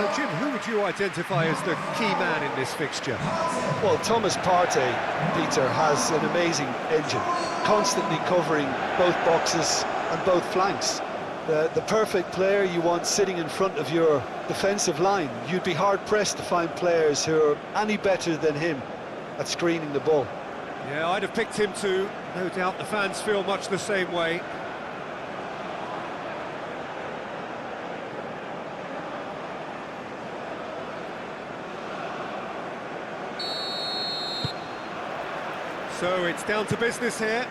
So, Jim, who would you identify as the key man in this fixture? Well, Thomas Partey, Peter, has an amazing engine, constantly covering both boxes and both flanks. The perfect player you want sitting in front of your defensive line. You'd be hard-pressed to find players who are any better than him at screening the ball. Yeah, I'd have picked him too. No doubt the fans feel much the same way. So it's down to business here.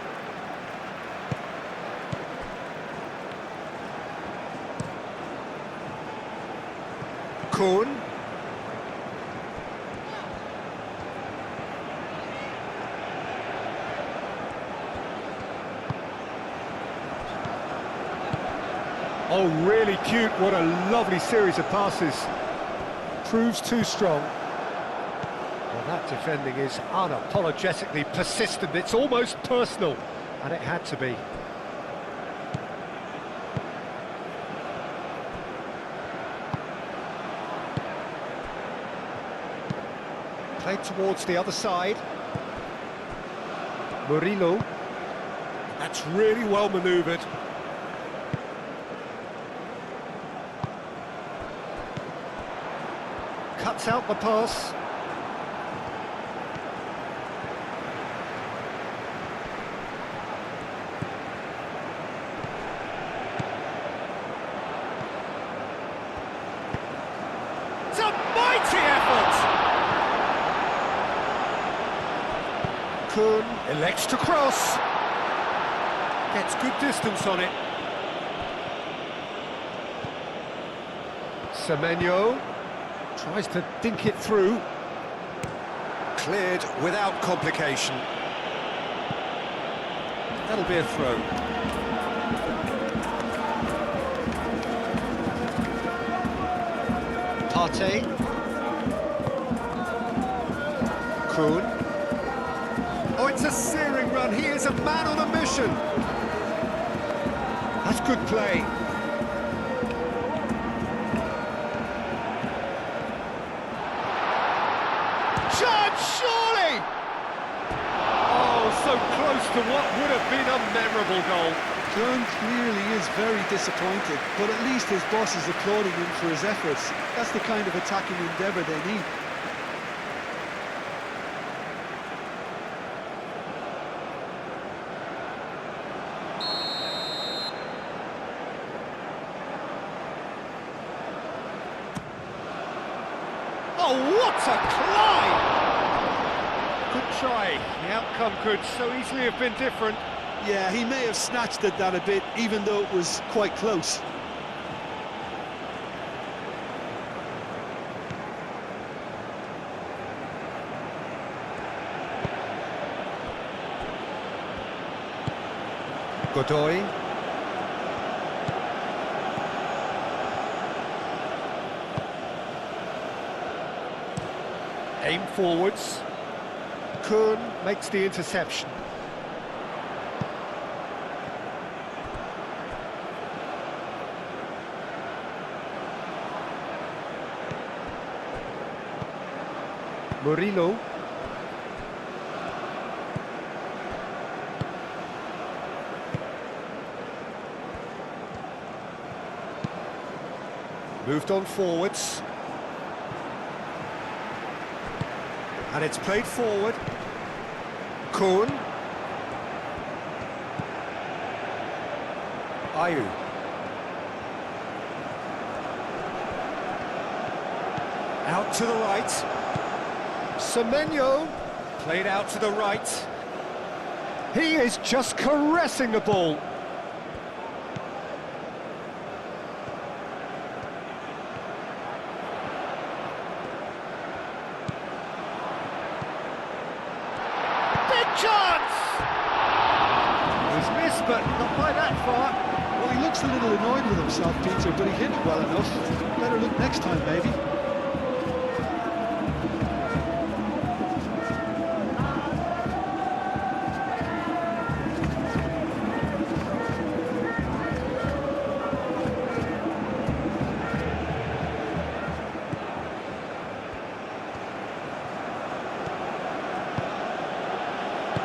Kuhn. Oh, really cute. What a lovely series of passes. Proves too strong. Well, that defending is unapologetically persistent. It's almost personal, and it had to be. Played towards the other side. Murillo. That's really well manoeuvred. Cuts out the pass. It's a mighty effort! Kuhn elects to cross. Gets good distance on it. Semenyo tries to dink it through. Cleared without complication. That'll be a throw. Partey. Kuhn. Oh, it's a searing run. He is a man on a mission. That's good play. Surely! Oh, so close to what would have been a memorable goal. John clearly is very disappointed, but at least his boss is applauding him for his efforts. That's the kind of attacking endeavour they need. Oh, what a climb! Good try. The outcome could so easily have been different. Yeah, he may have snatched at that a bit, even though it was quite close. Godoy. Aim forwards. Kuhn makes the interception. Murillo. Moved on forwards. And it's played forward. Kuhn. Ayew. Out to the right. Semenyo. Played out to the right. He is just caressing the ball. Chance! It was missed, but not by that far. Well, he looks a little annoyed with himself, Peter, but he hit it well enough. Better look next time, maybe.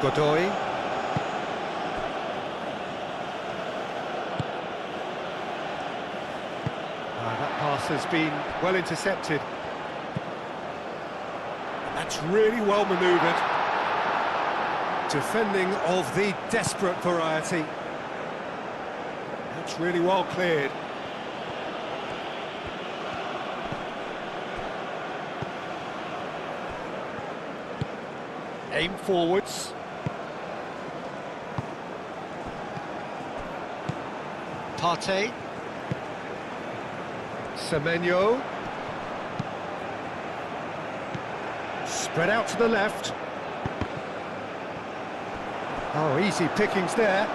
Godoy. That pass has been well intercepted. That's really well manoeuvred. Defending of the desperate variety. That's really well cleared. Aim forwards. Partey. Semenyo. Spread out to the left. Oh, easy pickings there.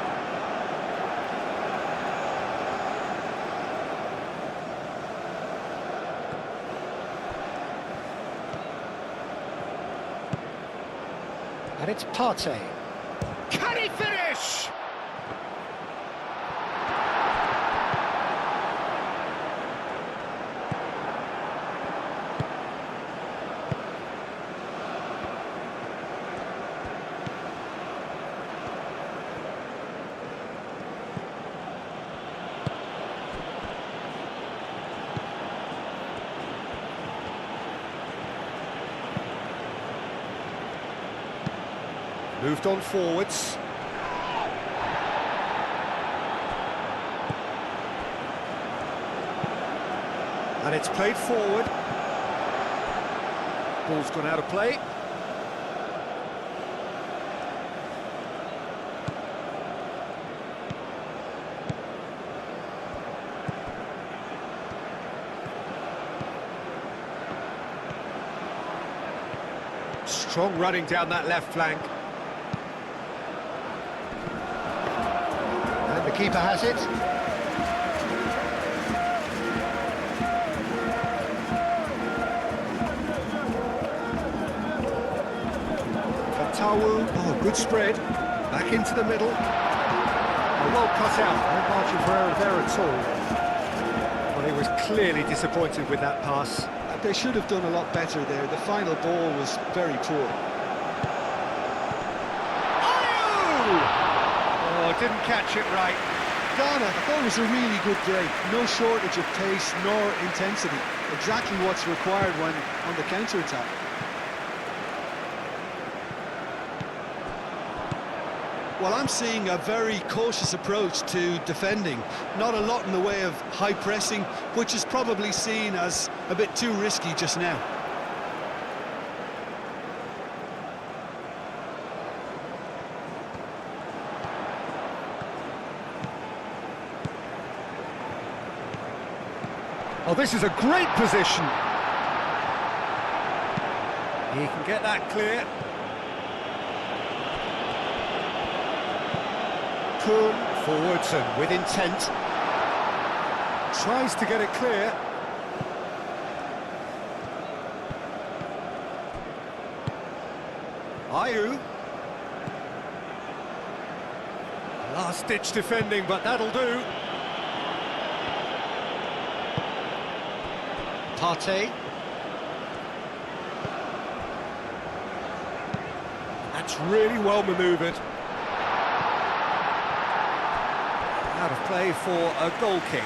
And it's Partey. Can he finish? Moved on forwards. And it's played forward. Ball's gone out of play. Strong running down that left flank. And the keeper has it. Fatawu, oh, good spread. Back into the middle. Oh, well cut out, no margin for error there at all. Well, he was clearly disappointed with that pass. They should have done a lot better there. The final ball was very poor. Oh, didn't catch it right. Ghana, I thought it was a really good break. No shortage of pace nor intensity. Exactly what's required when on the counter-attack. Well, I'm seeing a very cautious approach to defending. Not a lot in the way of high pressing, which is probably seen as a bit too risky just now. Oh, this is a great position. He can get that clear. Kuhn forwards and with intent. Tries to get it clear. Ayew. Last-ditch defending, but that'll do. Partey. That's really well manoeuvred. Out of play for a goal kick.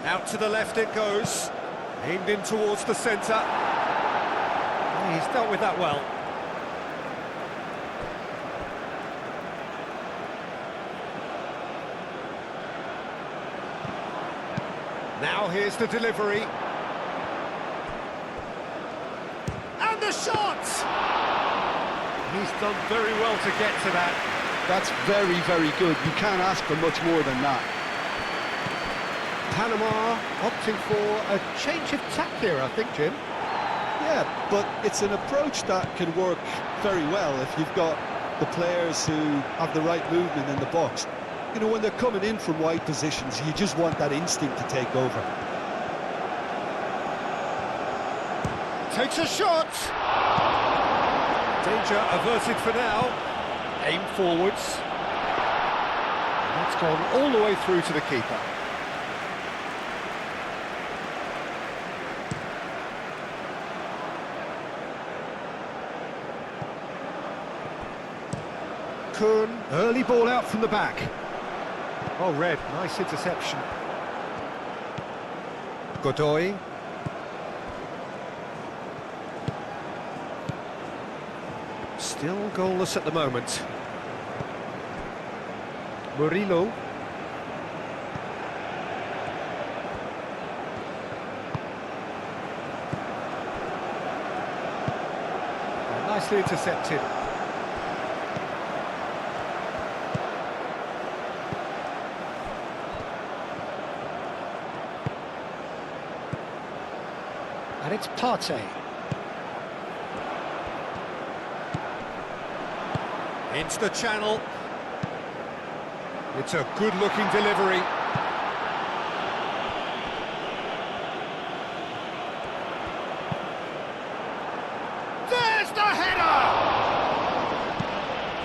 Out to the left it goes. Aimed in towards the centre. Oh, he's dealt with that well. Now here's the delivery. And the shot! He's done very well to get to that. That's very, very good. You can't ask for much more than that. Panama opting for a change of tack here, I think, Jim. Yeah, but it's an approach that can work very well if you've got the players who have the right movement in the box. You know, when they're coming in from wide positions, you just want that instinct to take over. Takes a shot! Danger averted for now. Aim forwards. That's gone all the way through to the keeper. Kuhn, early ball out from the back. Oh, Red, nice interception. Godoy. Still goalless at the moment. Murillo. Nicely intercepted. And it's Partey. Into the channel. It's a good-looking delivery. There's the header!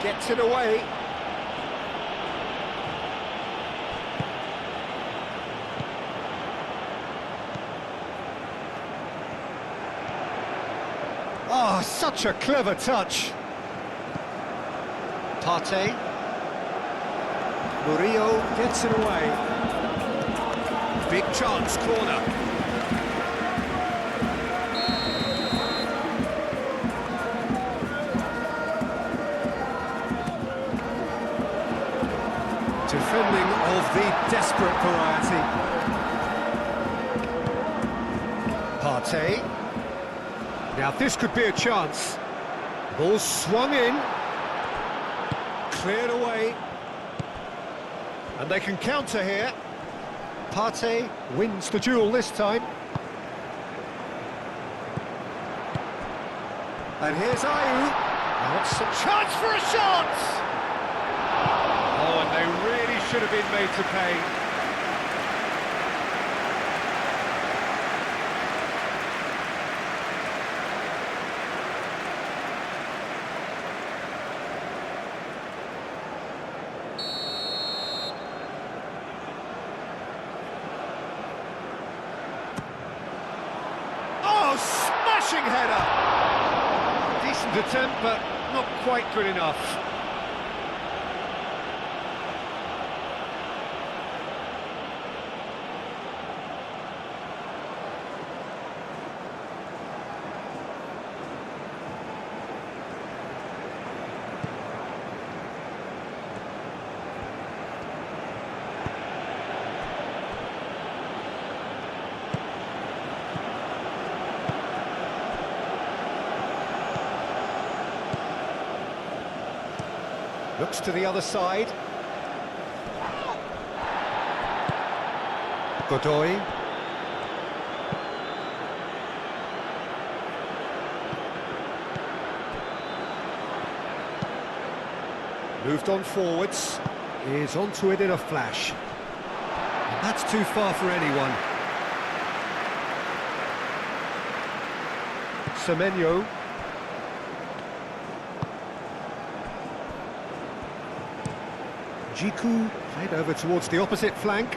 Gets it away. Oh, such a clever touch. Partey. Murillo gets it away. Big chance, corner. Defending of the desperate variety. Partey. Now this could be a chance. Ball swung in. Cleared away. And they can counter here. Partey wins the duel this time. And here's Ayew. Now it's a chance for a shot! Oh, and they really should have been made to pay. Smashing header! Decent attempt, but not quite good enough. Looks to the other side. Godoy. Moved on forwards. Is onto it in a flash. And that's too far for anyone. Semenyo. Jiku played over towards the opposite flank.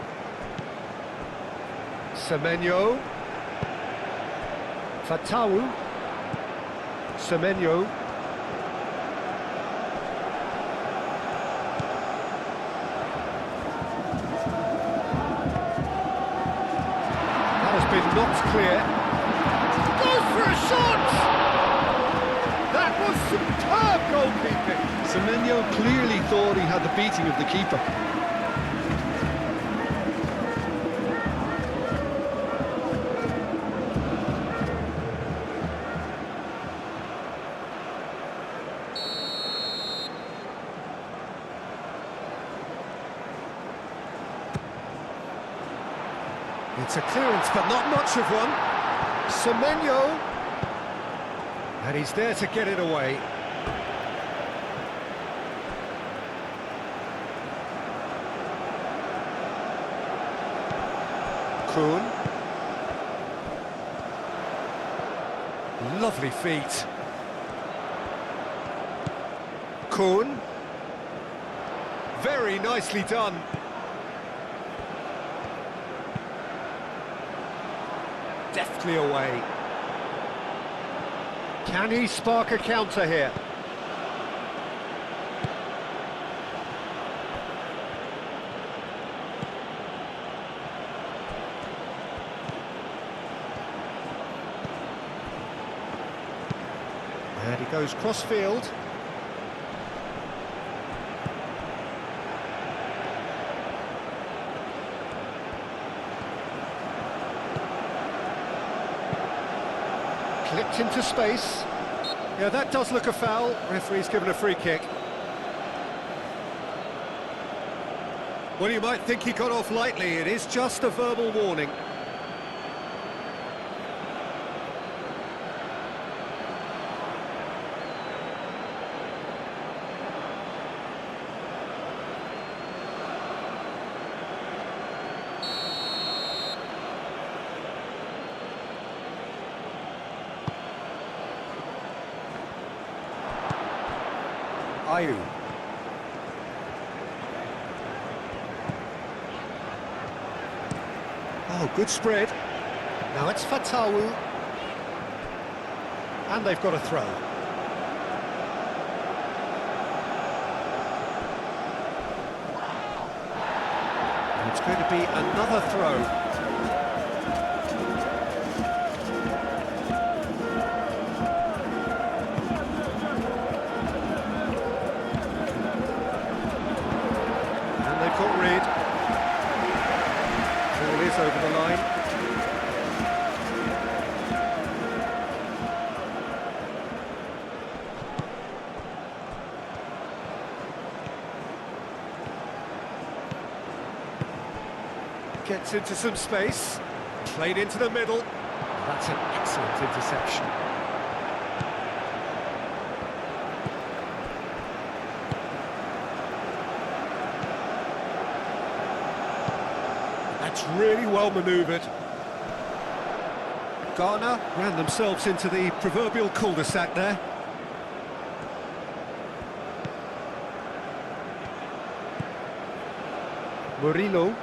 Semenyo. Fatawu. Semenyo. That has been knocked clear. Goes for a shot! That was superb goalkeeping. Semenyo clearly thought he had the beating of the keeper. It's a clearance, but not much of one. Semenyo. And he's there to get it away. Kuhn. lovely feet. Kuhn. Very nicely done. Deftly away. Can he spark a counter here? And he goes cross-field. Clipped into space. Yeah, that does look a foul. Referee's given a free kick. Well, you might think he got off lightly. It is just a verbal warning. Ayew. Oh, good spread. Now it's Fatawu. And they've got a throw. And it's going to be another throw. Got rid. Ball is over the line. Gets into some space. Played into the middle. That's an excellent interception. That's really well manoeuvred. Ghana ran themselves into the proverbial cul-de-sac there. Murillo.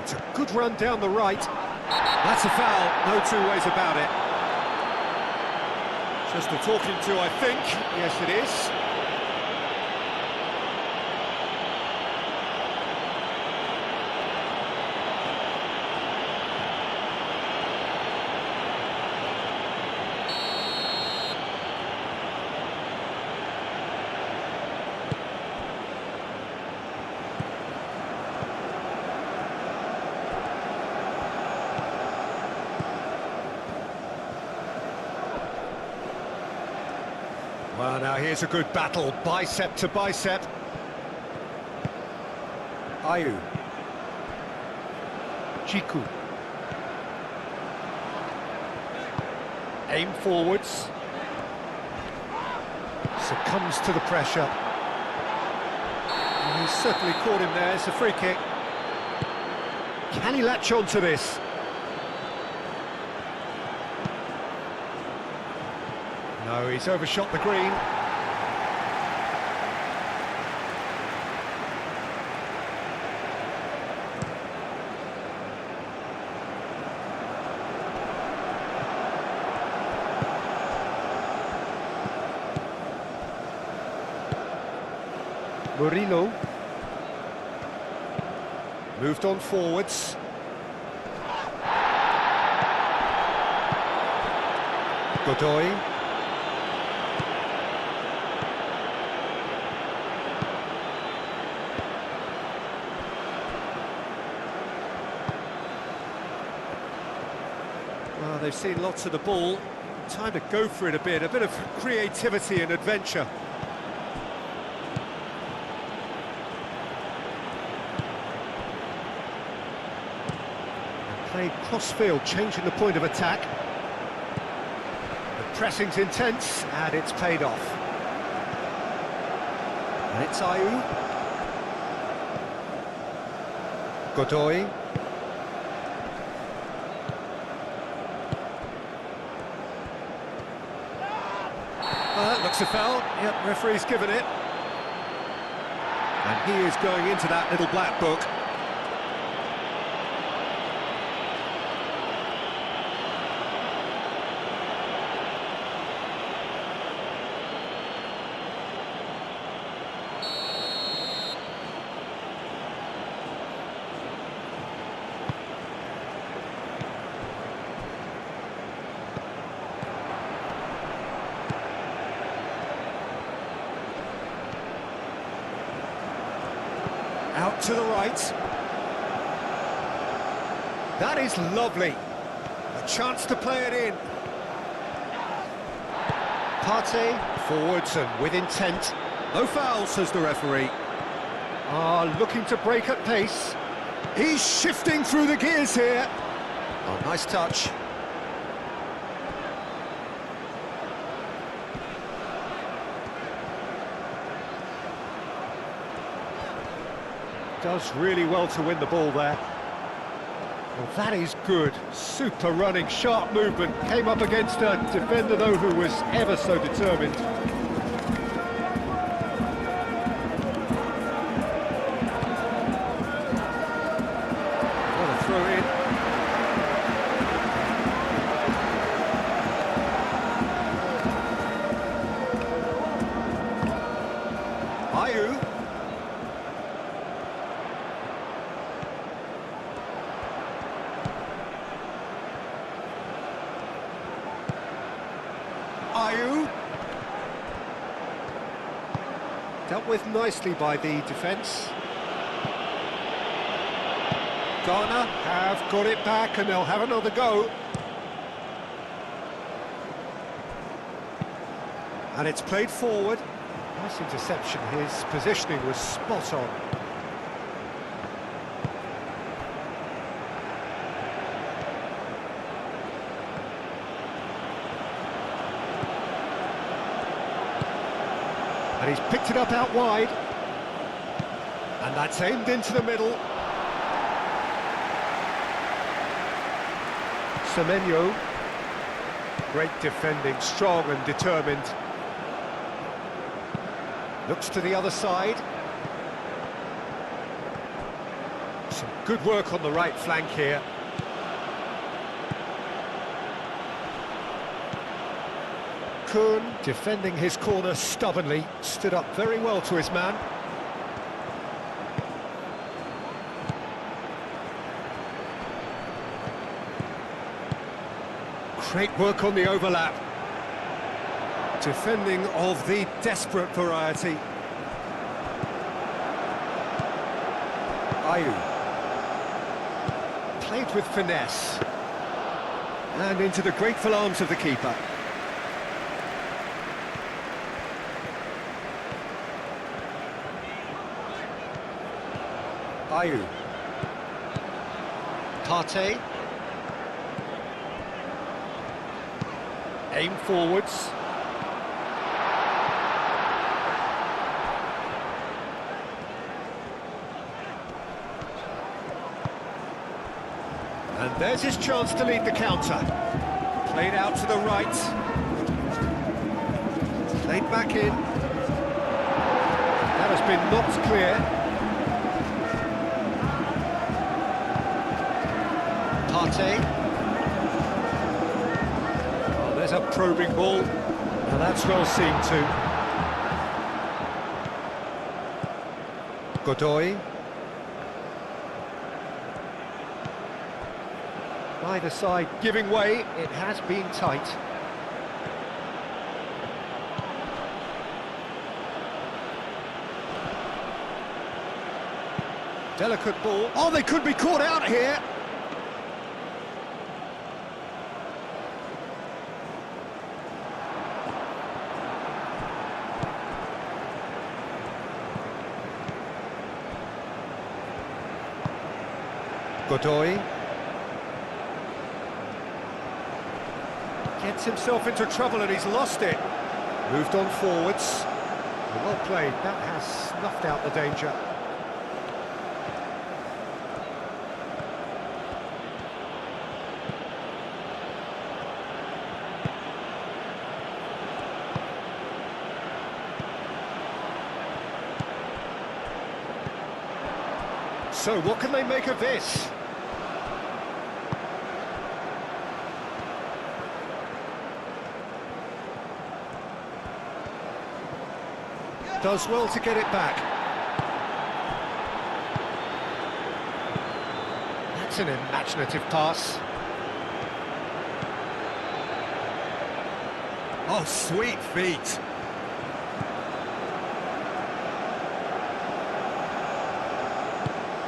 It's a good run down the right. That's a foul, no two ways about it. Just a talking to, I think. Yes, it is. Well, now here's a good battle, bicep to bicep. Ayew. Chiku. Aim forwards. Succumbs to the pressure. And he's certainly caught him there, it's a free kick. Can he latch on to this? No, he's overshot the green. Murillo. Moved on forwards. Godoy. Well, they've seen lots of the ball. Time to go for it a bit of creativity and adventure. Played cross-field, changing the point of attack. The pressing's intense, and it's paid off. And it's Ayew. Godoy. Looks a foul. Yep, referee's given it. And he is going into that little black book. Out to the right. That is lovely. A chance to play it in. Partey forwards and with intent. No foul, says the referee. Looking to break at pace. He's shifting through the gears here. Oh, nice touch. Does really well to win the ball there. Well, that is good. Super running, sharp movement. Came up against a defender, though, who was ever so determined. What a throw in. Ayew. Ayew. Dealt with nicely by the defence. Ghana have got it back and they'll have another go. And it's played forward. Nice interception, his positioning was spot on. And he's picked it up out wide. And that's aimed into the middle. Semenyo. Great defending, strong and determined. Looks to the other side. Some good work on the right flank here. Kuhn, defending his corner stubbornly, stood up very well to his man. Great work on the overlap. Defending of the desperate variety. Ayew. Played with finesse. And into the grateful arms of the keeper. Ayew. Partey. Aim forwards. And there's his chance to lead the counter. Played out to the right. Played back in. That has been knocked clear. Partey. Oh, there's a probing ball. Now that's well seen too. Godoy. Either side giving way, it has been tight. Delicate ball. Oh, they could be caught out here. Godoy. Gets himself into trouble and he's lost it. Moved on forwards. Well played, that has snuffed out the danger. So what can they make of this? Does well to get it back. That's an imaginative pass. Oh, sweet feet.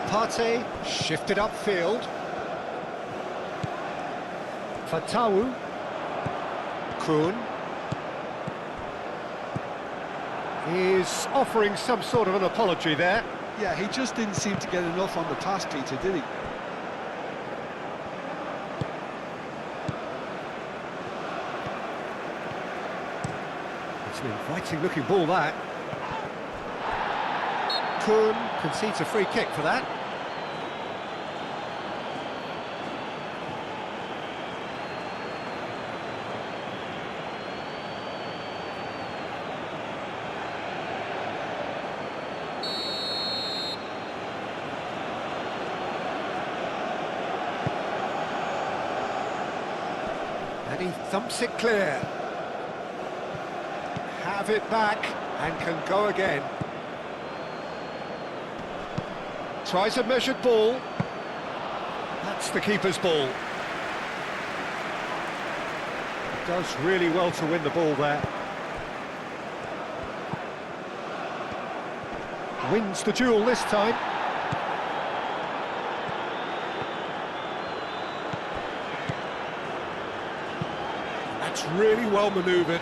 Partey shifted upfield. Fatawu. Kuhn. He's offering some sort of an apology there. Yeah, he just didn't seem to get enough on the pass, Peter, did he? It's an inviting looking ball, that. Kuhn concedes a free kick for that. And he thumps it clear. Have it back and can go again. Tries a measured ball. That's the keeper's ball. Does really well to win the ball there. Wins the duel this time. That's really well manoeuvred.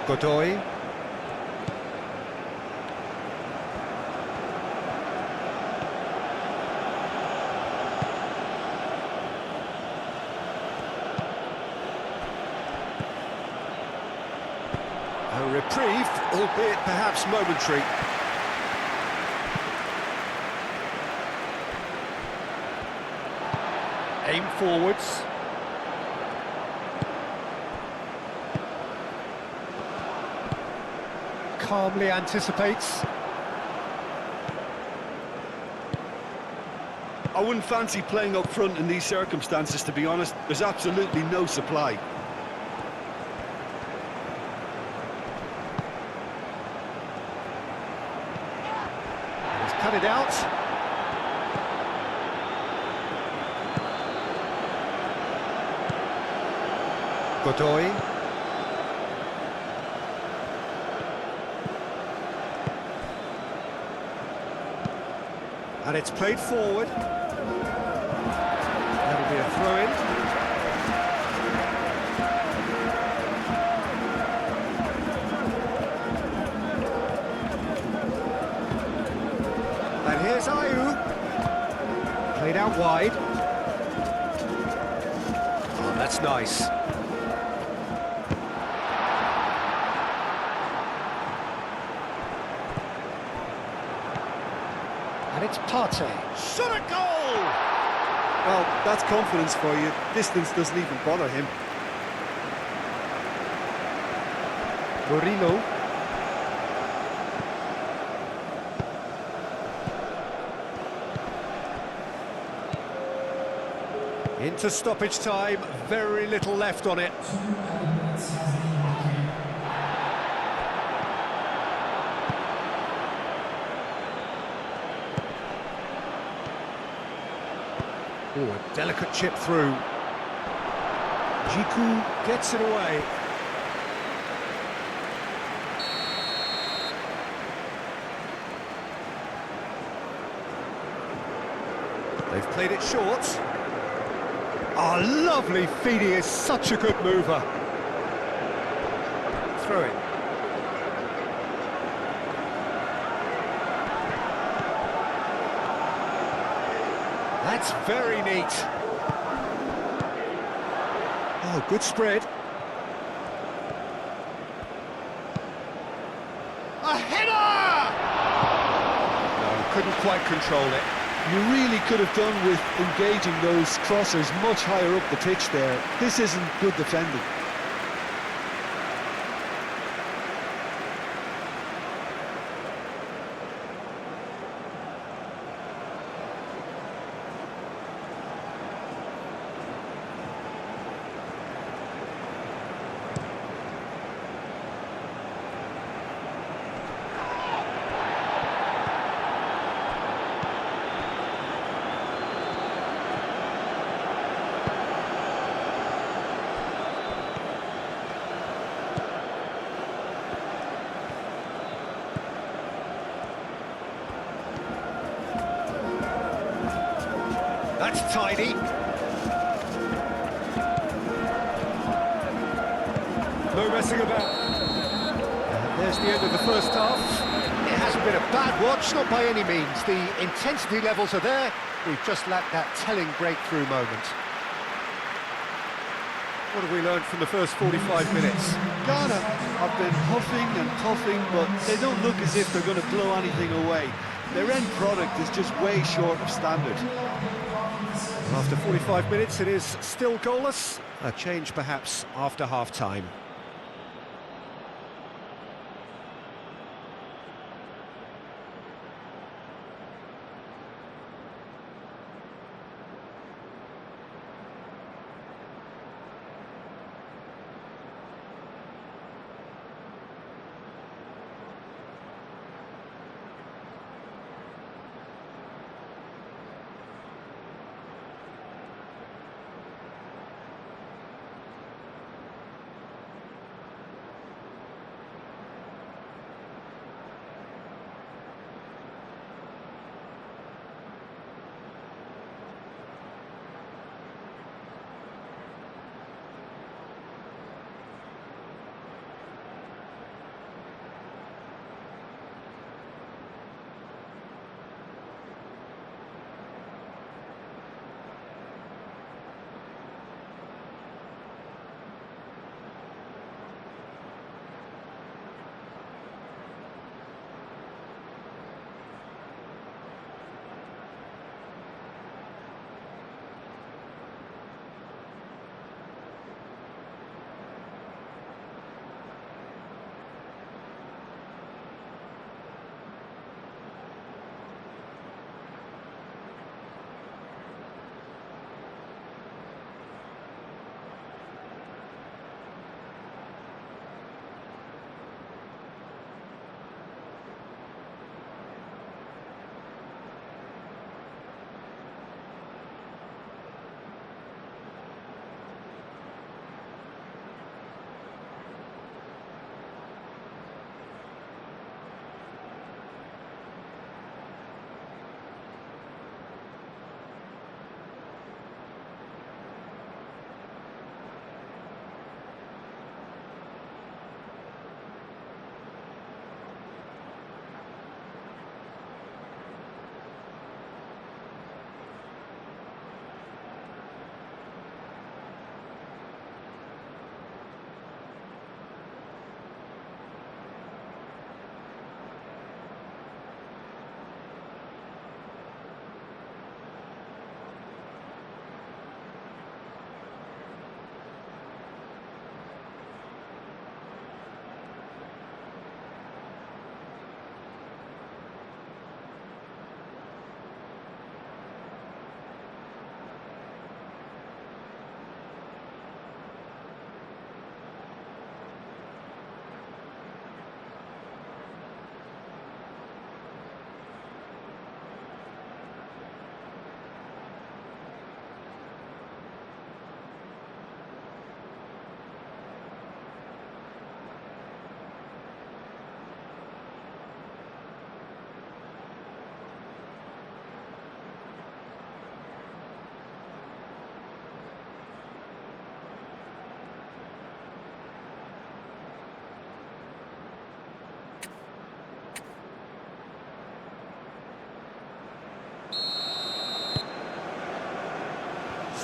Godoy. A reprieve, albeit perhaps momentary. Aim forwards. Calmly anticipates. I wouldn't fancy playing up front in these circumstances, to be honest. There's absolutely no supply. He's cut it out. Godoy. And it's played forward. That'll be a throw-in. And here's Ayew. Played out wide. Oh, that's nice. And it's Partey. Shot a goal! Well, that's confidence for you. Distance doesn't even bother him. Murillo. Into stoppage time, very little left on it. Oh, a delicate chip through. Jiku gets it away. They've played it short. Oh, lovely feed, he is such a good mover. Throw it. That's very neat. Oh, good spread. A header! No, couldn't quite control it. You really could have done with engaging those crossers much higher up the pitch there. This isn't good defending. that's tidy. No messing about. And there's the end of the first half. It hasn't been a bad watch, not by any means. The intensity levels are there. We've just lacked that telling breakthrough moment. What have we learned from the first 45 minutes? Ghana have been huffing and puffing, but they don't look as if they're going to blow anything away. Their end product is just way short of standard. After 45 minutes, it is still goalless. A change perhaps after half-time.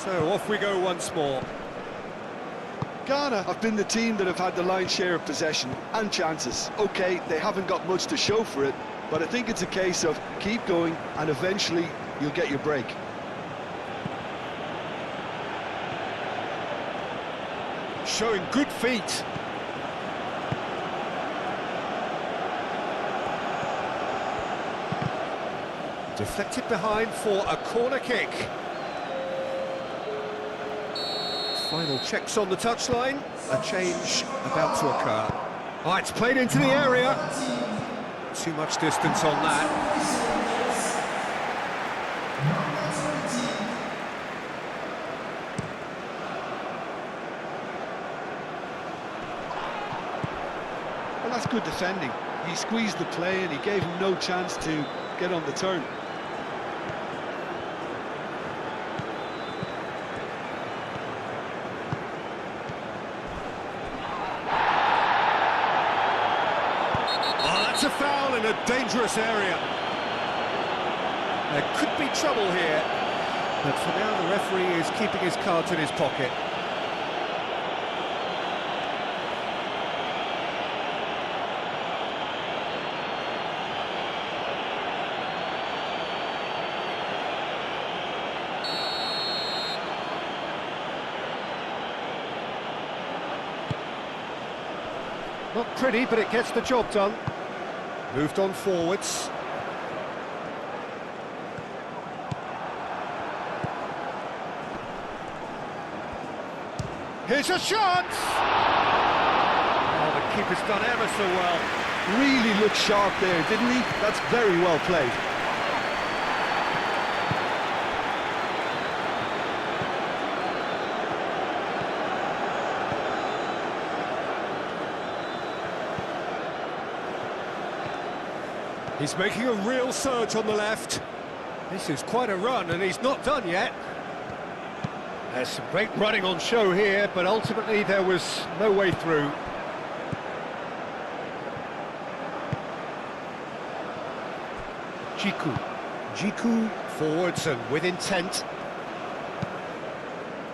So off we go once more. Ghana have been the team that have had the lion's share of possession and chances. Okay, they haven't got much to show for it, but I think it's a case of keep going and eventually you'll get your break. Showing good feet. Deflected behind for a corner kick. Final checks on the touchline. A change about to occur. Oh, it's played into the area. Too much distance on that. Well, that's good defending. He squeezed the play and he gave him no chance to get on the turn. Oh, that's a foul in a dangerous area. There could be trouble here, but for now the referee is keeping his cards in his pocket. Not pretty, but it gets the job done. Moved on forwards. Here's a shot! Oh, the keeper's done ever so well. Really looked sharp there, didn't he? That's very well played. He's making a real surge on the left. This is quite a run, and he's not done yet. There's some great running on show here, but ultimately there was no way through. Jiku forwards and with intent.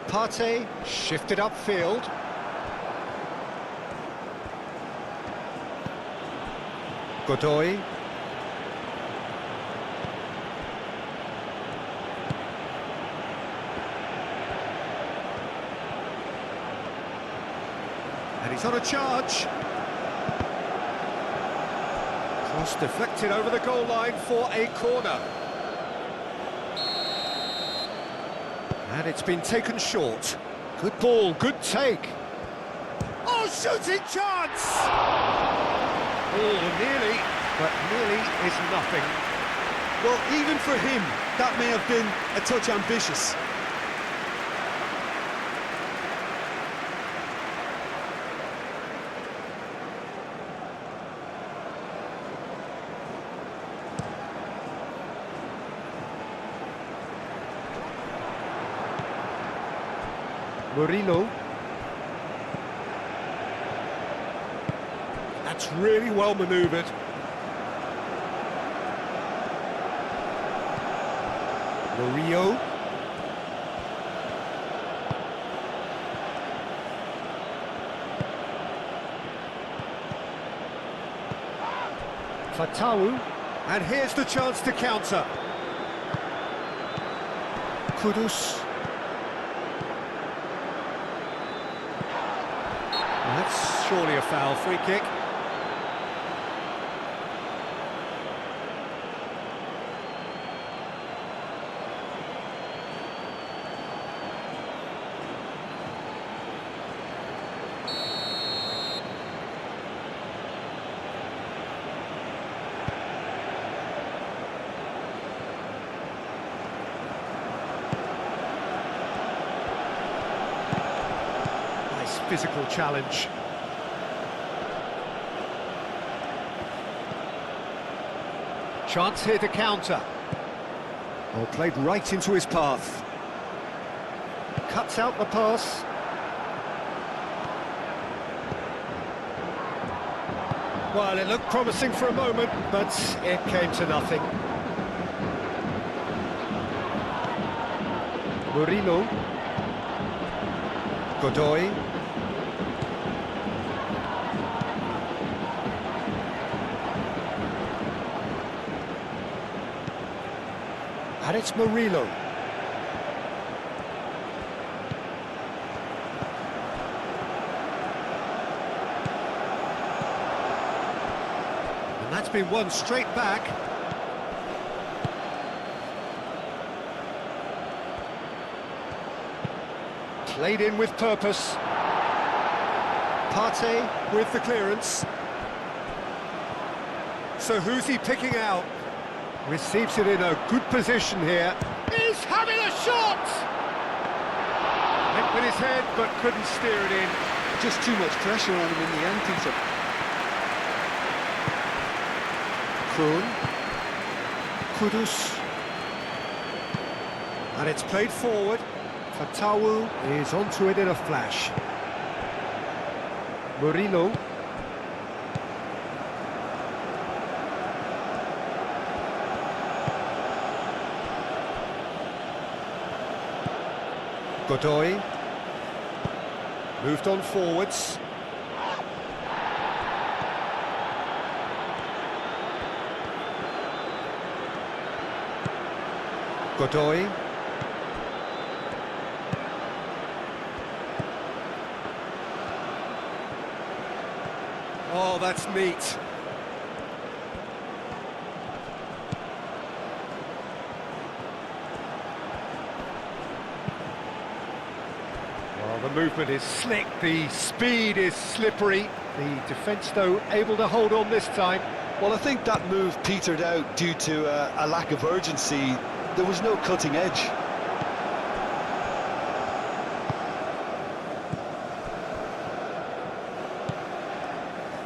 Partey shifted upfield. Godoy. And he's on a charge. Cross deflected over the goal line for a corner. And it's been taken short. Good ball, good take. Oh, shooting chance! Oh, nearly, but nearly is nothing. Well, even for him, that may have been a touch ambitious. Murillo. That's really well manoeuvred. Murillo. Fatawu. And here's the chance to counter. Kudus. That's surely a foul, free kick. Nice physical challenge. Chance here to counter. Oh, played right into his path. Cuts out the pass. Well, it looked promising for a moment, but it came to nothing. Murillo. Godoy. And it's Murillo. And that's been won straight back. Played in with purpose. Partey with the clearance. So who's he picking out? Receives it in a good position here. He's having a shot! Went with his head, but couldn't steer it in. Just too much pressure on him in the end, Peter. Kroon. Kudus. And it's played forward. Fatawu is onto it in a flash. Godoy. Moved on forwards. Godoy. Oh, that's neat. Well, the movement is slick, the speed is slippery. The defence, though, able to hold on this time. Well, I think that move petered out due to a lack of urgency. There was no cutting edge.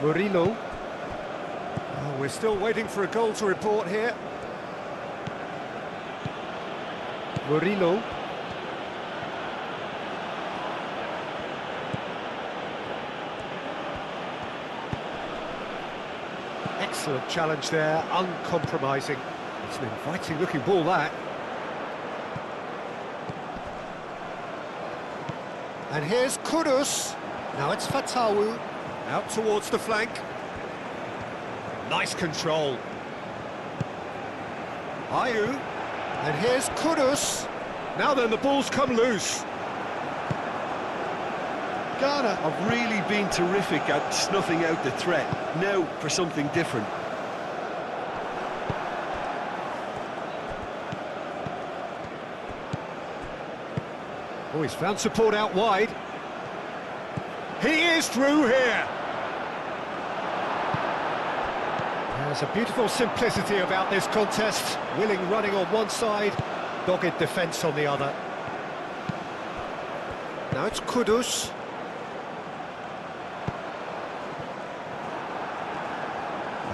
Murillo. Oh, we're still waiting for a goal to report here. Murillo. Excellent challenge there, uncompromising. It's an inviting looking ball, that. And here's Kudus. Now it's Fatawu. Out towards the flank. Nice control. Ayew. And here's Kudus. Now then, the ball's come loose. Ghana have really been terrific at snuffing out the threat. Now for something different. Oh, he's found support out wide. He is through here. There's a beautiful simplicity about this contest. Willing running on one side, dogged defence on the other. Now it's Kudus.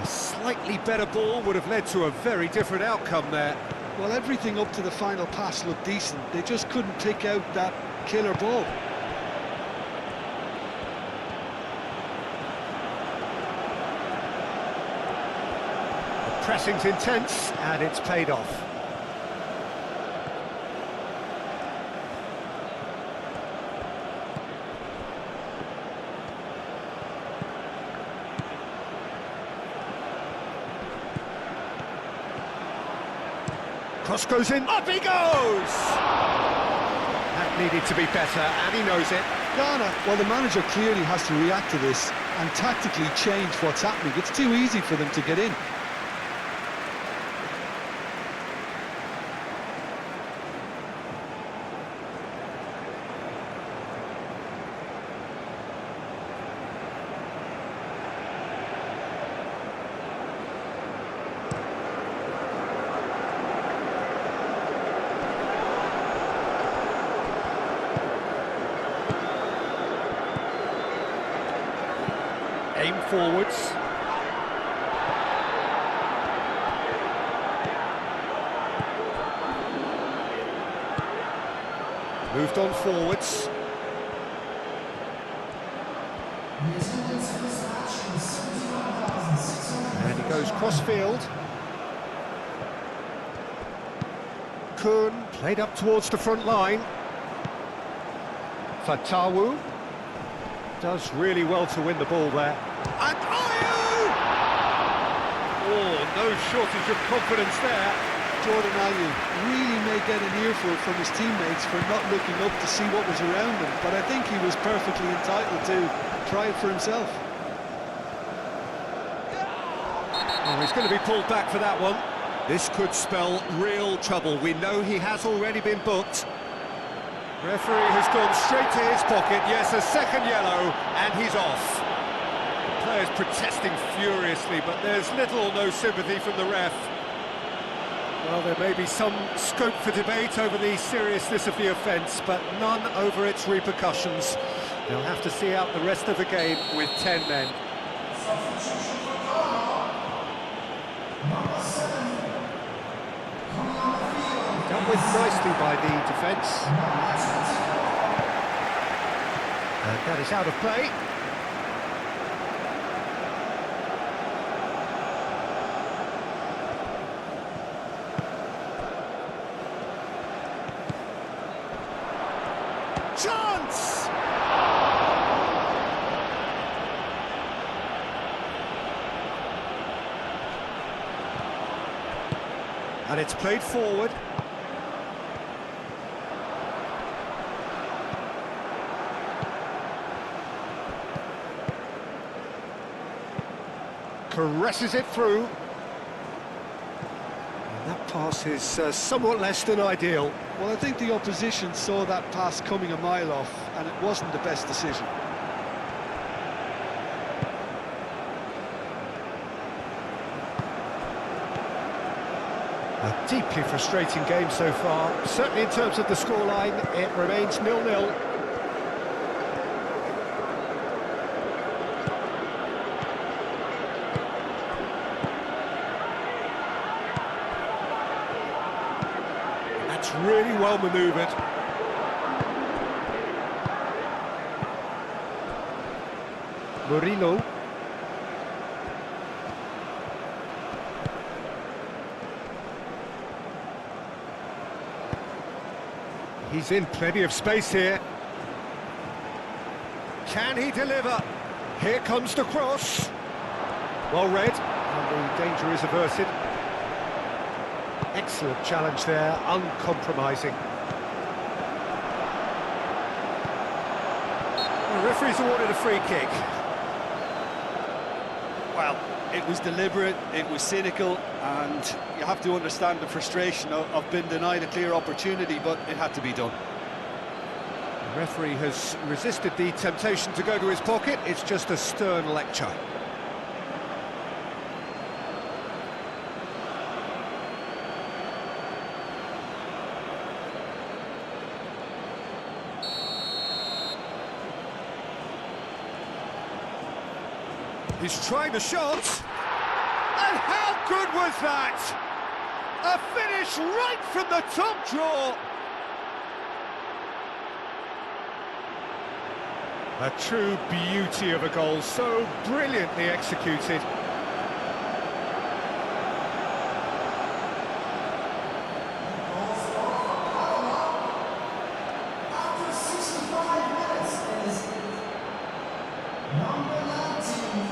A slightly better ball would have led to a very different outcome there. Well, everything up to the final pass looked decent. They just couldn't pick out that killer ball. The pressing's intense, and it's paid off. Cross goes in, up he goes! That needed to be better, and he knows it. Ghana, well, the manager clearly has to react to this and tactically change what's happening. It's too easy for them to get in. Aim forwards. Moved on forwards. And he goes cross-field. Kun played up towards the front line. Fatawu does really well to win the ball there. And Ayew! Oh, no shortage of confidence there. Jordan Ayew really may get an earful from his teammates for not looking up to see what was around him, but I think he was perfectly entitled to try it for himself. Oh, he's going to be pulled back for that one. This could spell real trouble. We know he has already been booked. Referee has gone straight to his pocket. Yes, a second yellow, and he's off. The players protesting furiously, but there's little or no sympathy from the ref. Well, there may be some scope for debate over the seriousness of the offence, but none over its repercussions. They'll have to see out the rest of the game with 10 men. Dealt with nicely by the defence. And that is out of play. And it's played forward. Caresses it through. And that pass is somewhat less than ideal. Well, I think the opposition saw that pass coming a mile off, and it wasn't the best decision. A deeply frustrating game so far. Certainly in terms of the scoreline, it remains 0-0. That's really well manoeuvred. Murillo. He's in plenty of space here. Can he deliver? Here comes the cross. Well read, and the danger is averted. Excellent challenge there, uncompromising. The referee's awarded a free kick. Well, it was deliberate, it was cynical, and you have to understand the frustration of being denied a clear opportunity, but it had to be done. The referee has resisted the temptation to go to his pocket. It's just a stern lecture. He's trying the shot. And how good was that? A finish right from the top draw. A true beauty of a goal, so brilliantly executed. After 65 minutes is number 19.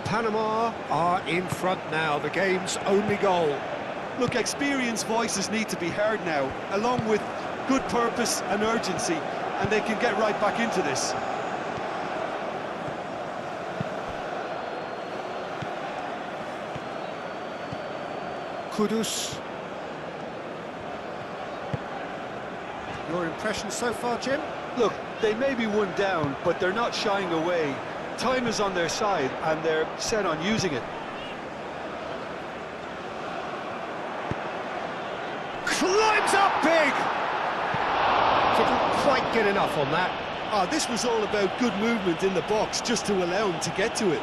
Panama are in front now, the game's only goal. Look, experienced voices need to be heard now, along with good purpose and urgency, and they can get right back into this. Kudus. Your impression so far, Jim? Look, they may be one down, but they're not shying away. Time is on their side, and they're set on using it. Climbs up big! Didn't quite get enough on that. This was all about good movement in the box, just to allow him to get to it.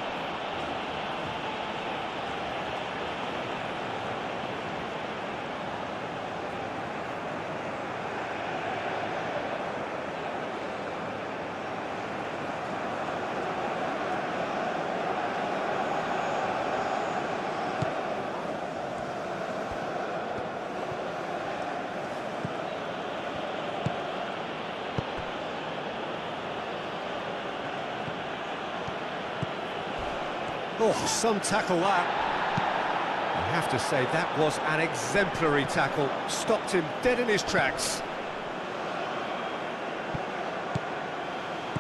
Oh, some tackle that. I have to say, that was an exemplary tackle. Stopped him dead in his tracks.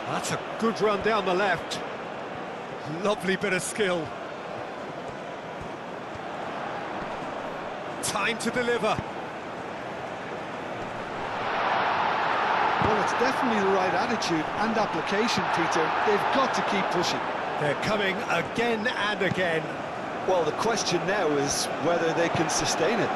That's a good run down the left. Lovely bit of skill. Time to deliver. Well, it's definitely the right attitude and application, Peter. They've got to keep pushing. They're coming again and again. Well, the question now is whether they can sustain it.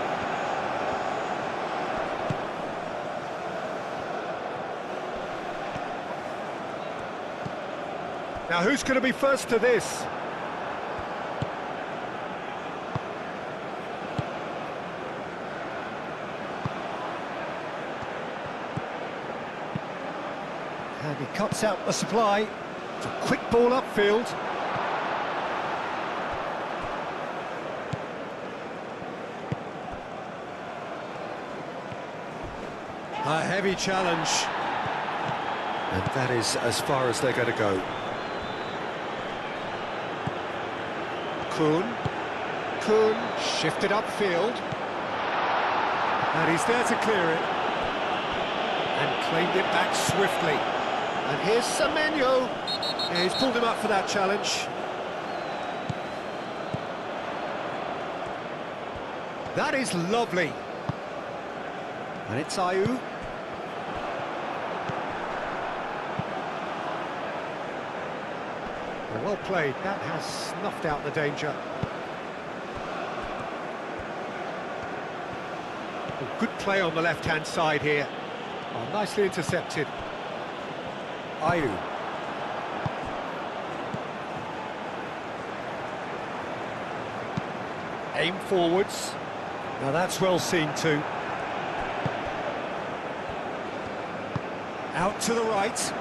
Now, who's going to be first to this? cuts out the supply. It's a quick ball upfield. A heavy challenge. And that is as far as they're going to go. Kuhn shifted upfield. And he's there to clear it. And claimed it back swiftly. And here's Semenyo. Yeah, he's pulled him up for that challenge. That is lovely. And it's Ayew. Well played. That has snuffed out the danger. Good play on the left-hand side here. Oh, nicely intercepted. Ayew. Aim forwards. Now that's well seen too. Out to the right.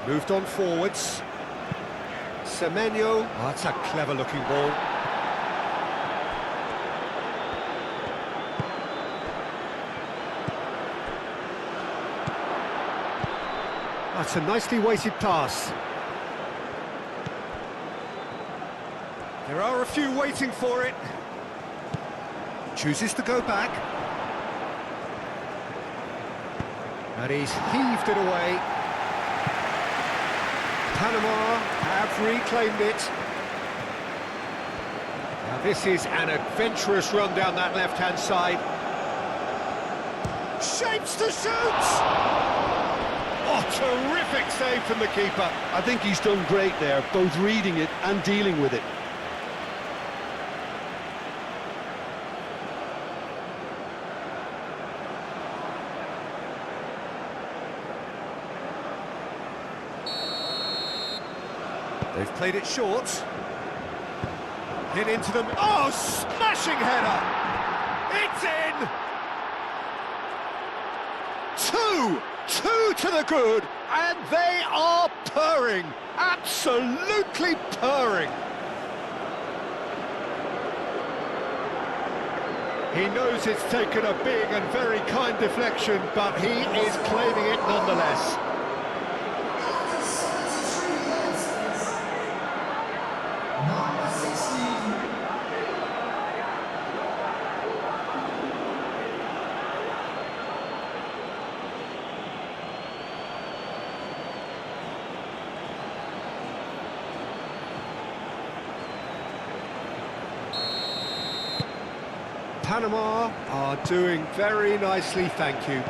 Moved on forwards. Semenyo. Oh, that's a clever looking ball. That's a nicely weighted pass. There are a few waiting for it. Chooses to go back. And he's heaved it away. Panama have reclaimed it. Now this is an adventurous run down that left-hand side. Shapes to shoot! Oh, terrific save from the keeper. I think he's done great there, both reading it and dealing with it. They've played it short. Hit into them. Oh, smashing header! It's in! Two to the good, and they are purring. Absolutely purring. He knows it's taken a big and very kind deflection, but he is claiming it nonetheless. After 73 minutes, number 16. Panama are doing very nicely, thank you.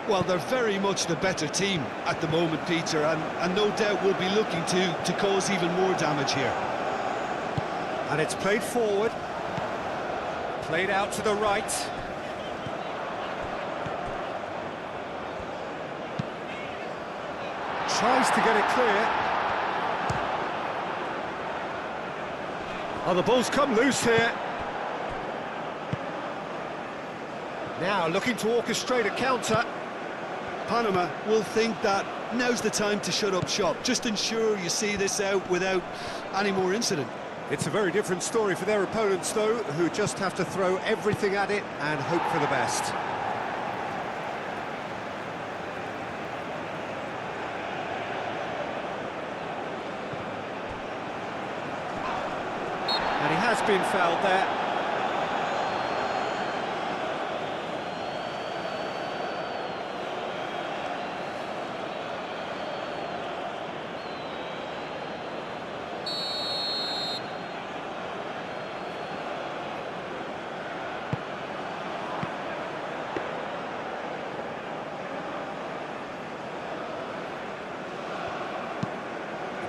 Well, they're very much the better team at the moment, Peter, and no doubt will be looking to cause even more damage here. And it's played forward. Played out to the right. Tries to get it clear. Oh, the ball's come loose here. Now looking to orchestrate a counter. Panama will think that now's the time to shut up shop. Just ensure you see this out without any more incident. It's a very different story for their opponents, though, who just have to throw everything at it and hope for the best. And he has been fouled there.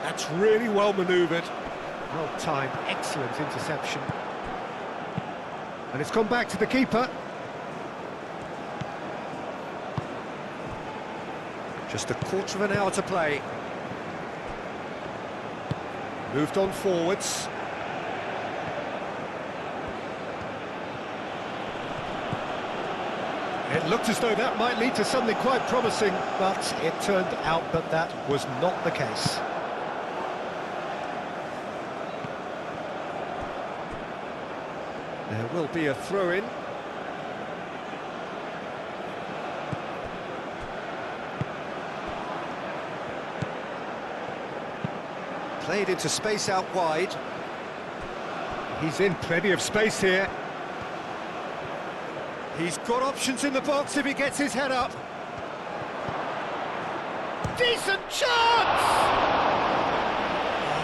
That's really well manoeuvred. Well timed, excellent interception. And it's gone back to the keeper. Just a quarter of an hour to play. Moved on forwards. It looked as though that might lead to something quite promising, but it turned out that that was not the case. There will be a throw-in. Played into space out wide. He's in plenty of space here. He's got options in the box if he gets his head up. Decent chance!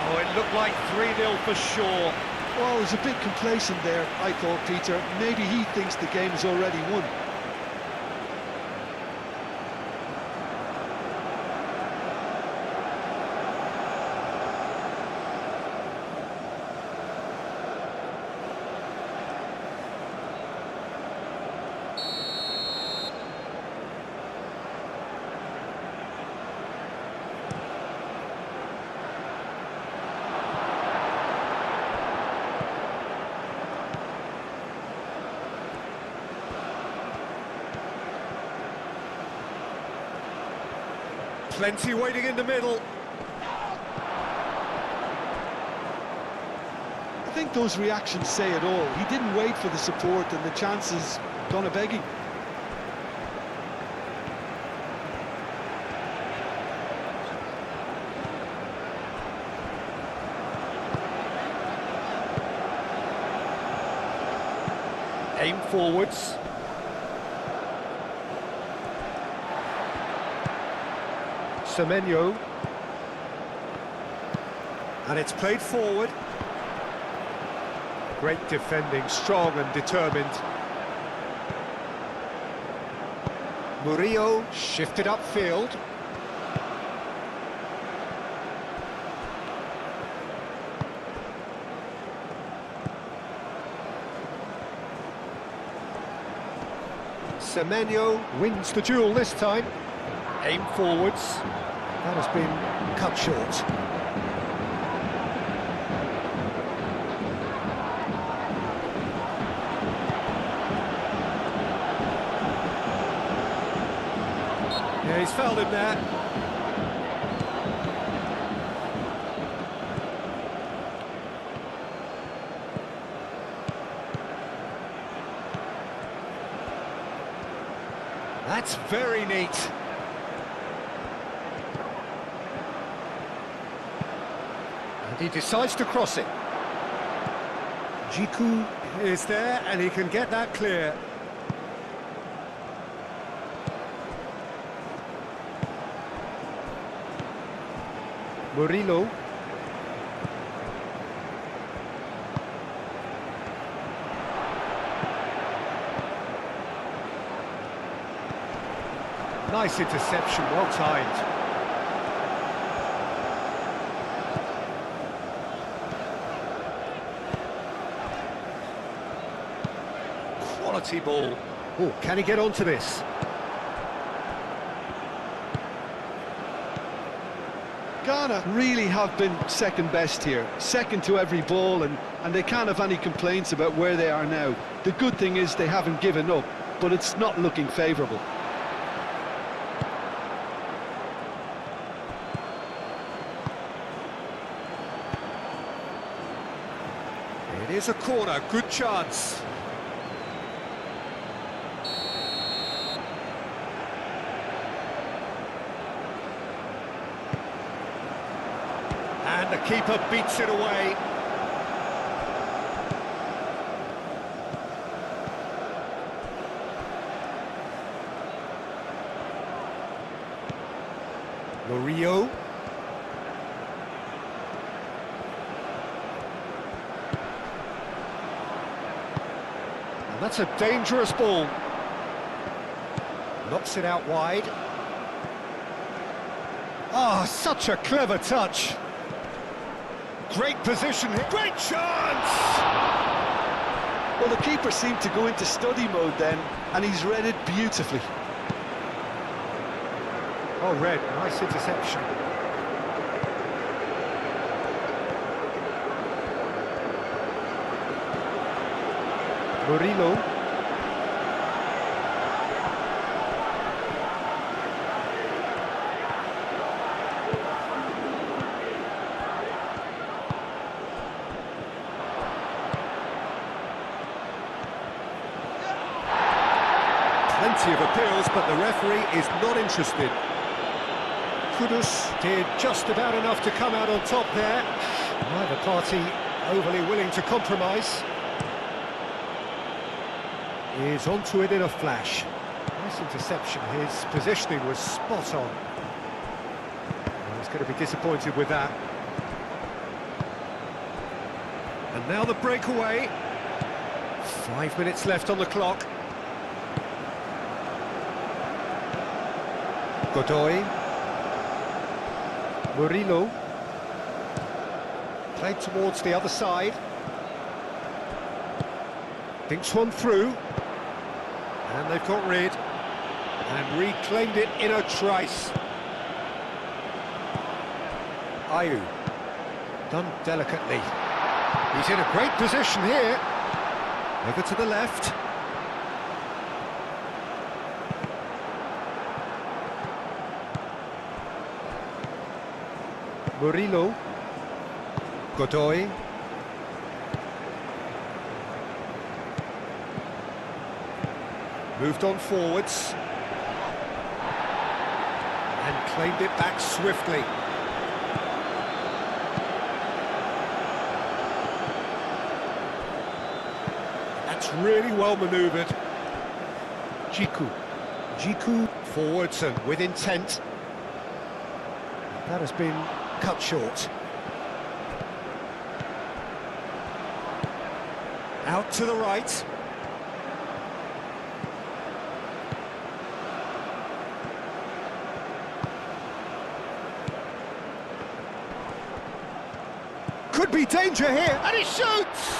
Oh, it looked like 3-0 for sure. Well, he was a bit complacent there, I thought, Peter. Maybe he thinks the game is already won. Plenty waiting in the middle. I think those reactions say it all. He didn't wait for the support and the chances gone a-begging. Aim forwards. Semenyo. And it's played forward. Great defending, strong and determined. Murillo shifted upfield. Semenyo wins the duel this time. Aim forwards. That has been cut short. Yeah, he's fouled him there. That's very neat. And he decides to cross it. Jiku is there and he can get that clear. Murillo. Nice interception, well timed. Quality ball. Oh, can he get onto this? Ghana really have been second best here, second to every ball, and they can't have any complaints about where they are now. The good thing is they haven't given up, but it's not looking favourable. It is a corner, good chance. And the keeper beats it away. Murillo. And that's a dangerous ball. Knocks it out wide. Ah, such a clever touch. Great position here. Great chance! Well, the keeper seemed to go into study mode then, and he's read it beautifully. Oh, Red, nice interception. Murillo. Plenty of appeals, but the referee is not interested. Kudus did just about enough to come out on top there. Neither party overly willing to compromise. Is onto it in a flash. Nice interception. His positioning was spot on. Well, he's going to be disappointed with that. And now the breakaway. 5 minutes left on the clock. Godoy. Murillo. Played towards the other side. Thinks one through. And they've got rid. And reclaimed it in a trice. Ayew. Done delicately. He's in a great position here. Over to the left. Murillo. Godoy. Moved on forwards. And claimed it back swiftly. That's really well manoeuvred. Jiku forwards and with intent. That has been cut short. Out to the right. Could be danger here, and he shoots!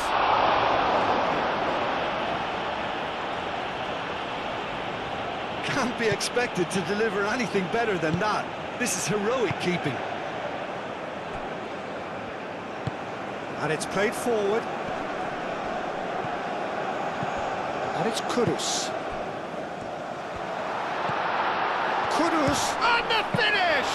Can't be expected to deliver anything better than that. This is heroic keeping. And it's played forward. And it's Kudus. Kudus, and the finish!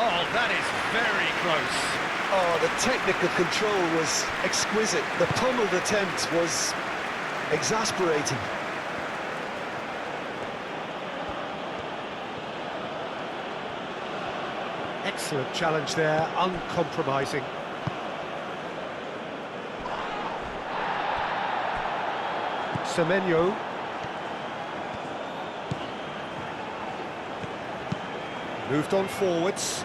Oh, that is very close. Oh, the technical control was exquisite. The pummeled attempt was exasperating. Excellent challenge there, uncompromising. Semenyo. Moved on forwards.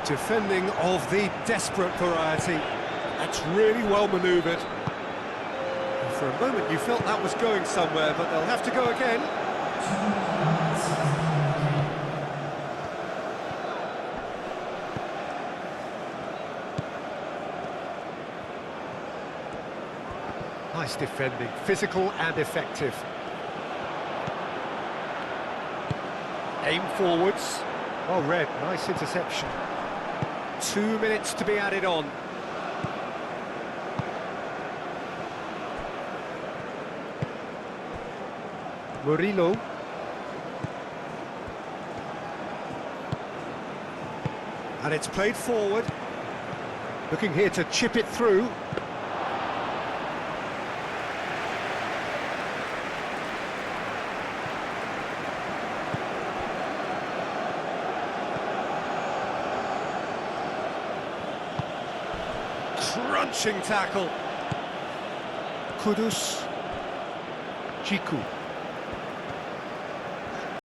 Defending of the desperate variety. That's really well manoeuvred. And for a moment you felt that was going somewhere, but they'll have to go again. Nice defending, physical and effective. Aim forwards. Well read, nice interception. 2 minutes to be added on. Murillo. And it's played forward. Looking here to chip it through. Crunching tackle. Kudus. Jiku.